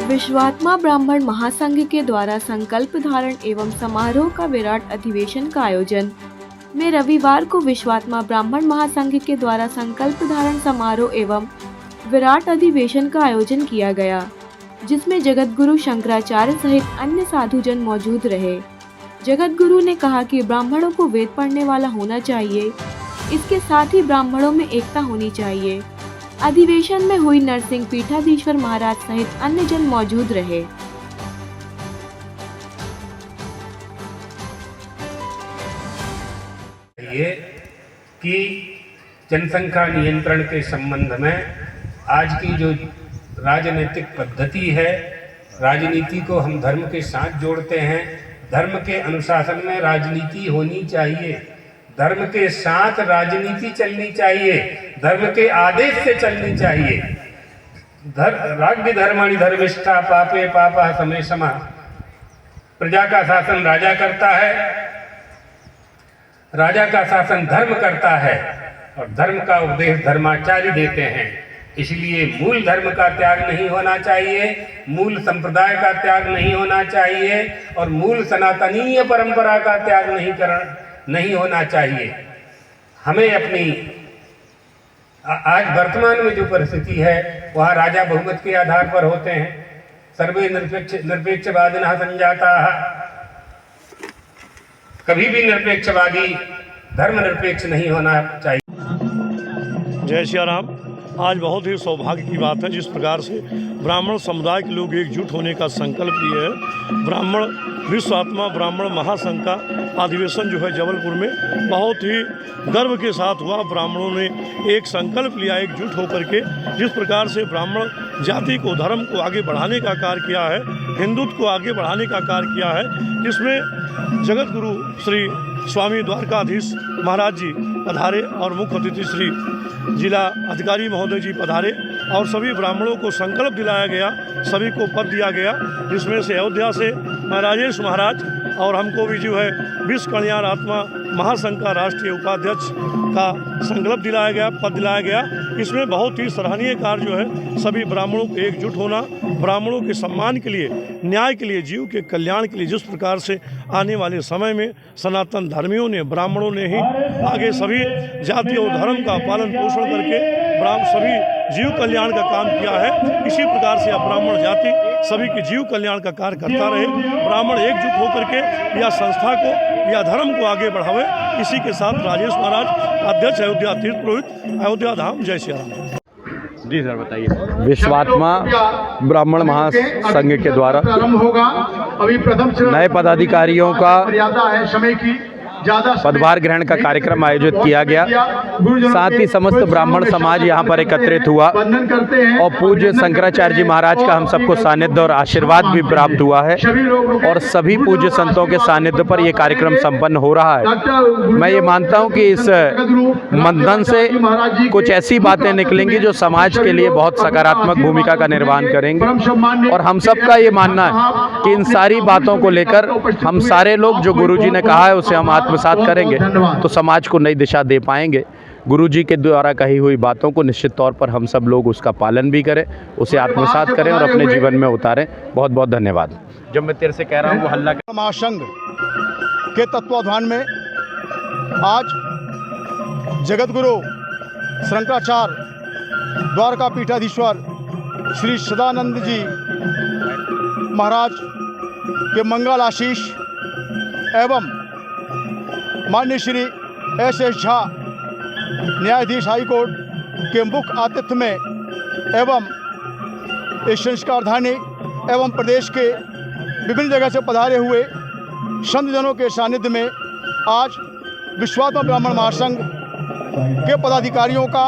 विश्वात्मा ब्राह्मण महासंघ के द्वारा संकल्प धारण एवं समारोह का विराट अधिवेशन का आयोजन में रविवार को विश्वात्मा ब्राह्मण महासंघ के द्वारा संकल्प धारण समारोह एवं विराट अधिवेशन का आयोजन किया गया, जिसमें जगतगुरु शंकराचार्य सहित अन्य साधुजन मौजूद रहे। जगतगुरु ने कहा कि ब्राह्मणों को वेद पढ़ने वाला होना चाहिए, इसके साथ ही ब्राह्मणों में एकता होनी चाहिए। अधिवेशन में हुई नरसिंह पीठाधीश्वर महाराज सहित अन्य जन मौजूद रहे। ये कि जनसंख्या नियंत्रण के संबंध में आज की जो राजनीतिक पद्धति है, राजनीति को हम धर्म के साथ जोड़ते हैं। धर्म के अनुशासन में राजनीति होनी चाहिए, धर्म के साथ राजनीति चलनी चाहिए, धर्म के आदेश से चलनी चाहिए। राज्य धर्माणि धर्मिष्ठा पापे पापा समय समा। प्रजा का शासन राजा करता है, राजा का शासन धर्म करता है और धर्म का उपदेश धर्माचार्य देते हैं। इसलिए मूल धर्म का त्याग नहीं होना चाहिए, मूल संप्रदाय का त्याग नहीं होना चाहिए और मूल सनातनीय परंपरा का त्याग नहीं होना चाहिए। हमें अपनी आज वर्तमान में जो परिस्थिति है वहाँ राजा बहुमत के आधार पर होते हैं। सर्वे निरपेक्षवादिनः संजाताः। कभी भी निरपेक्षवादी धर्मनिरपेक्ष नहीं होना चाहिए। जय श्री राम। आज बहुत ही सौभाग्य की बात है जिस प्रकार से ब्राह्मण समुदाय के लोग एकजुट होने का संकल्प लिए हैं। ब्राह्मण विश्वात्मा ब्राह्मण महासंघ का अधिवेशन जो है जबलपुर में बहुत ही गर्व के साथ हुआ। ब्राह्मणों ने एक संकल्प लिया एकजुट होकर के, जिस प्रकार से ब्राह्मण जाति को धर्म को आगे बढ़ाने का कार्य किया है, हिंदुत्व को आगे बढ़ाने का कार्य किया है, जिसमें जगत गुरु श्री स्वामी द्वारकाधीश महाराज जी पधारे और मुख्य अतिथि श्री जिला अधिकारी महोदय जी पधारे और सभी ब्राह्मणों को संकल्प दिलाया गया, सभी को पद दिया गया, जिसमें से अयोध्या से राजेश महाराज और हमको भी जो है विश्व कल्याण आत्मा महासंघ का राष्ट्रीय उपाध्यक्ष का संकल्प दिलाया गया, पद दिलाया गया। इसमें बहुत ही सराहनीय कार्य जो है सभी ब्राह्मणों को एकजुट होना, ब्राह्मणों के सम्मान के लिए, न्याय के लिए, जीव के कल्याण के लिए, जिस प्रकार से आने वाले समय में सनातन धर्मियों ने, ब्राह्मणों ने ही आगे सभी जाति और धर्म का पालन पोषण करके सभी जीव कल्याण का काम किया है। इसी प्रकार से ब्राह्मण जाति सभी के जीव कल्याण का कार्य करता रहे। ब्राह्मण एकजुट होकर के या संस्था को या धर्म को आगे बढ़ावे। इसी के साथ राजेश महाराज अध्यक्ष अयोध्या तीर्थ पुरोहित अयोध्या धाम। जय श्री राम। जी सर बताइए। विश्वात्मा ब्राह्मण महासंघ के द्वारा नए पदाधिकारियों का पदभार ग्रहण का कार्यक्रम आयोजित किया गया। साथ ही समस्त ब्राह्मण समाज यहाँ पर एकत्रित हुआ और पूज्य शंकराचार्य जी महाराज का हम सबको सानिध्य और आशीर्वाद भी प्राप्त हुआ है और सभी पूज्य संतों के सानिध्य पर यह कार्यक्रम संपन्न हो रहा है। मैं ये मानता हूँ कि इस मंथन से कुछ ऐसी बातें निकलेंगी जो समाज के लिए बहुत सकारात्मक भूमिका का निर्वहन करेंगे और हम सबका ये मानना है कि इन सारी बातों को लेकर हम सारे लोग जो गुरुजी ने कहा है उसे हम आत्मसात करेंगे तो समाज को नई दिशा दे पाएंगे। गुरुजी के द्वारा कही हुई बातों को निश्चित तौर पर हम सब लोग उसका पालन भी करें, उसे आत्मसात करें और अपने जीवन में उतारें। बहुत बहुत धन्यवाद। जब मैं तेरे से कह रहा हूँ वो हल्ला महासंघ के तत्वाधान में आज जगतगुरु शंकराचार्य द्वारका पीठाधीश्वर श्री सदानंद जी महाराज के मंगल आशीष एवं माननीय श्री एस.एस. झा न्यायाधीश हाईकोर्ट के मुख्य आतिथ्य में एवं इस संस्कारधानी एवं प्रदेश के विभिन्न जगह से पधारे हुए संतजनों के सानिध्य में आज विश्वात्मा ब्राह्मण महासंघ के पदाधिकारियों का,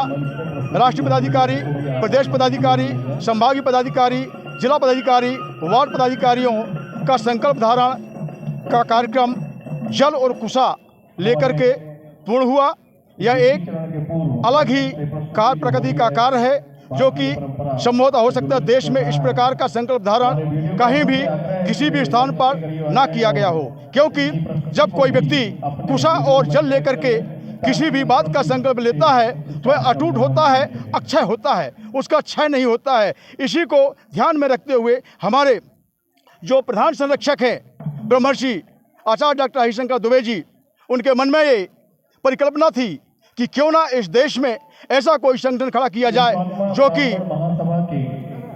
राष्ट्रीय पदाधिकारी, प्रदेश पदाधिकारी, संभागीय पदाधिकारी, जिला पदाधिकारी, वार्ड पदाधिकारियों का संकल्प धारण का कार्यक्रम जल और कुशा लेकर के पूर्ण हुआ। यह एक अलग ही कार्य प्रकृति का कार्य है जो कि संभवतः हो सकता है देश में इस प्रकार का संकल्प धारण कहीं भी किसी भी स्थान पर ना किया गया हो, क्योंकि जब कोई व्यक्ति कुशा और जल लेकर के किसी भी बात का संकल्प लेता है तो वह अटूट होता है, अक्षय होता है, उसका क्षय नहीं होता है। इसी को ध्यान में रखते हुए हमारे जो प्रधान संरक्षक हैं ब्रह्मर्षि आचार्य डॉक्टर हरिशंकर दुबे जी, उनके मन में ये परिकल्पना थी कि क्यों ना इस देश में ऐसा कोई संगठन खड़ा किया जाए जो कि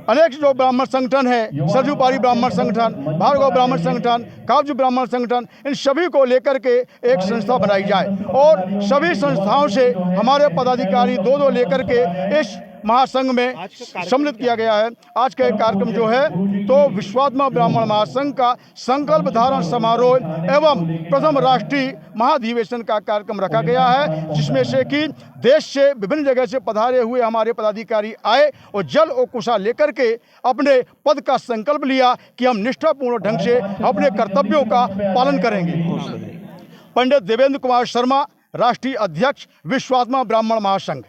अनेक जो ब्राह्मण संगठन है, सरजूपारी ब्राह्मण संगठन, भार्गव ब्राह्मण संगठन, काब्ज ब्राह्मण संगठन, इन सभी को लेकर के एक संस्था बनाई जाए और सभी संस्थाओं से हमारे पदाधिकारी दो लेकर के इस महासंघ में सम्मिलित किया गया है। आज का एक कार्यक्रम जो है तो विश्वात्मा ब्राह्मण महासंघ का संकल्प धारण समारोह एवं प्रथम राष्ट्रीय महाधिवेशन का कार्यक्रम रखा गया है, जिसमें से कि देश से विभिन्न जगह से पधारे हुए हमारे पदाधिकारी आए और जल और कुशा लेकर के अपने पद का संकल्प लिया कि हम निष्ठापूर्ण ढंग से अपने कर्तव्यों का पालन करेंगे। पंडित देवेंद्र कुमार शर्मा, राष्ट्रीय अध्यक्ष विश्वात्मा ब्राह्मण महासंघ।